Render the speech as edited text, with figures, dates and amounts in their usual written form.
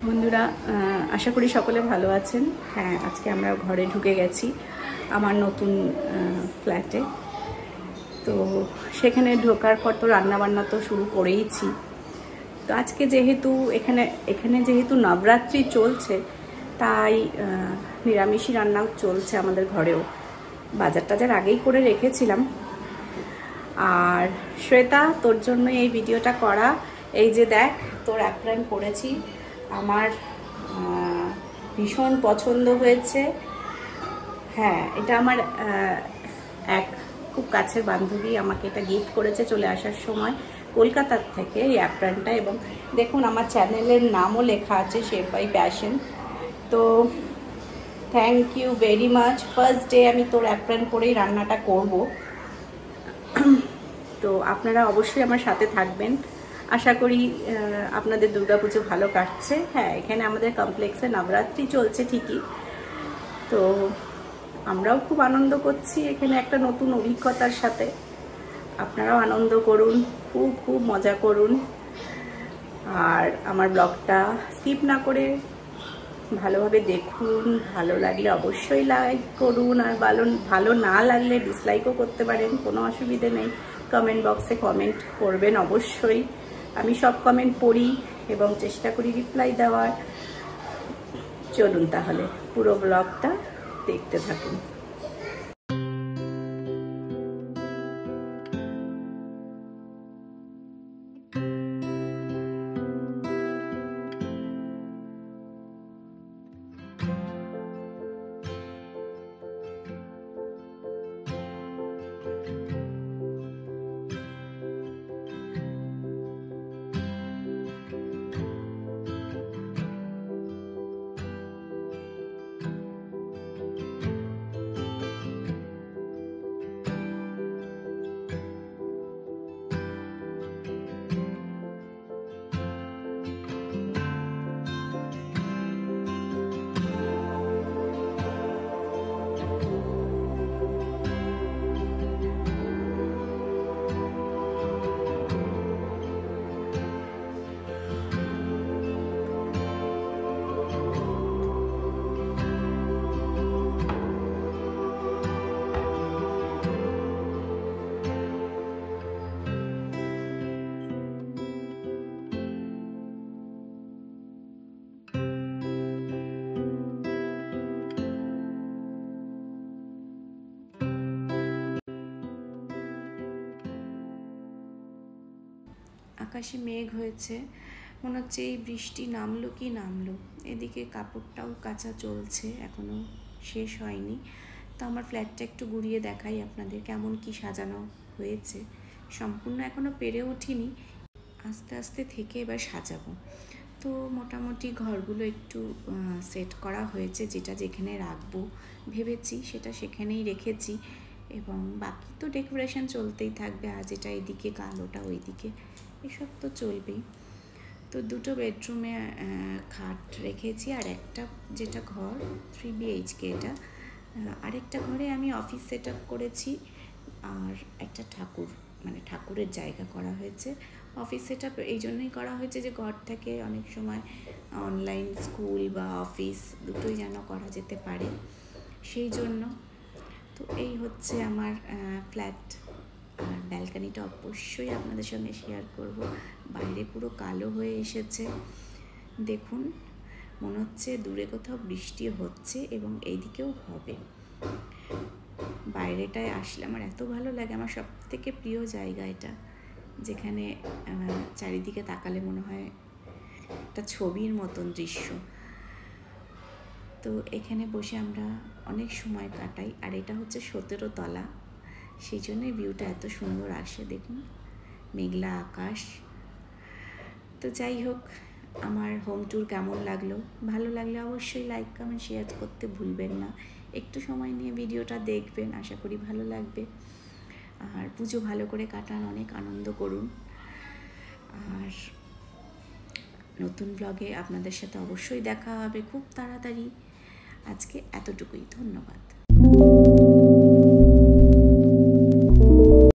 বন্ধুরা, আশা করি সকলে ভালো আছেন। হ্যাঁ, আজকে আমরা ঘরে ঢুকে গেছি আমার নতুন ফ্ল্যাটে। তো সেখানে ঢোকার পর তো রান্নাবান্না তো শুরু করেইছি। তো আজকে যেহেতু এখানে যেহেতু নবরাত্রি চলছে, তাই নিরামিষই রান্না চলছে আমাদের ঘরেও। বাজার টাজার আগেই করে রেখেছিলাম। আর শ্বেতা, তোর জন্য এই ভিডিওটা করা। এই যে দেখ, তোর অ্যাপ্রাইন করেছি, আমার ভীষণ পছন্দ হয়েছে। হ্যাঁ, এটা আমার এক খুব কাছের বান্ধবী আমাকে এটা গিফট করেছে চলে আসার সময় কলকাতার থেকে, এই অ্যাপ্রানটা। এবং দেখুন, আমার চ্যানেলের নামও লেখা আছে, শেপ বাই প্যাশন। তো thank you very much. First day আমি তোর অ্যাপ্রান করেই রান্নাটা করব। তো আপনারা অবশ্যই আমার সাথে থাকবেন। আশা করি আপনাদের দুর্গাপুজো ভালো কাটছে। হ্যাঁ, এখানে আমাদের কমপ্লেক্সে নবরাত্রি চলছে ঠিকই, তো আমরাও খুব আনন্দ করছি এখানে একটা নতুন অভিজ্ঞতার সাথে। আপনারাও আনন্দ করুন, খুব খুব মজা করুন। আর আমার ব্লগটা স্কিপ না করে ভালোভাবে দেখুন। ভালো লাগলে অবশ্যই লাইক করুন, আর ভালো না লাগলে ডিসলাইকও করতে পারেন, কোনো অসুবিধে নেই। কমেন্ট বক্সে কমেন্ট করবেন অবশ্যই। আমি সব কমেন্ট পড়ি এবং চেষ্টা করি রিপ্লাই দেওয়ার। চলুন তাহলে পুরো ব্লগটা দেখতে থাকুন। আকাশে মেঘ হয়েছে, মনে হচ্ছে এই বৃষ্টি নামলো কি নামলো। এদিকে কাপড়টাও কাচা চলছে, এখনও শেষ হয়নি। তো আমার ফ্ল্যাটটা একটু ঘুরিয়ে দেখাই আপনাদের, কেমন কি সাজানো হয়েছে। সম্পূর্ণ এখনও পেরে উঠিনি, আস্তে আস্তে থেকে এবার সাজাবো। তো মোটামুটি ঘরগুলো একটু সেট করা হয়েছে, যেটা যেখানে রাখবো ভেবেছি সেটা সেখানেই রেখেছি। এবং বাকি তো ডেকোরেশন চলতেই থাকবে, আজ এটা এদিকে কাল ওটা ওইদিকে, এসব তো চলবেই। তো দুটো বেডরুমে খাট রেখেছি, আর একটা যেটা ঘর 3 BHK এটা, আরেকটা ঘরে আমি অফিস সেট আপ করেছি। আর একটা ঠাকুরের জায়গা করা হয়েছে। অফিস সেট আপ এই জন্যই করা হয়েছে যে ঘর থেকে অনেক সময় অনলাইন স্কুল বা অফিস দুটোই যেন করা যেতে পারে, সেই জন্য। তো এই হচ্ছে আমার ফ্ল্যাট। আর ব্যালকানিটা অবশ্যই আপনাদের সঙ্গে শেয়ার করব। বাইরে পুরো কালো হয়ে এসেছে, দেখুন, মনে হচ্ছে দূরে কোথাও বৃষ্টি হচ্ছে এবং এইদিকেও হবে। বাইরেটায় আসলে আমার এত ভালো লাগে, আমার সব থেকে প্রিয় জায়গা এটা, যেখানে চারিদিকে তাকালে মনে হয় একটা ছবির মতন দৃশ্য। তো এখানে বসে আমরা অনেক সময় কাটাই। আর এটা হচ্ছে 17 তলা, সেই জন্যই ভিউটা এত সুন্দর আসে, দেখুন, মেঘলা আকাশ। তো যাই হোক, আমার হোম ট্যুর কেমন লাগলো, ভালো লাগলে অবশ্যই লাইক কমেন্ট শেয়ার করতে ভুলবেন না। একটু সময় নিয়ে ভিডিওটা দেখবেন, আশা করি ভালো লাগবে। আর পুজো ভালো করে কাটান, অনেক আনন্দ করুন। আর নতুন ব্লগে আপনাদের সাথে অবশ্যই দেখা হবে খুব তাড়াতাড়ি। আজকে এতটুকুই, ধন্যবাদ।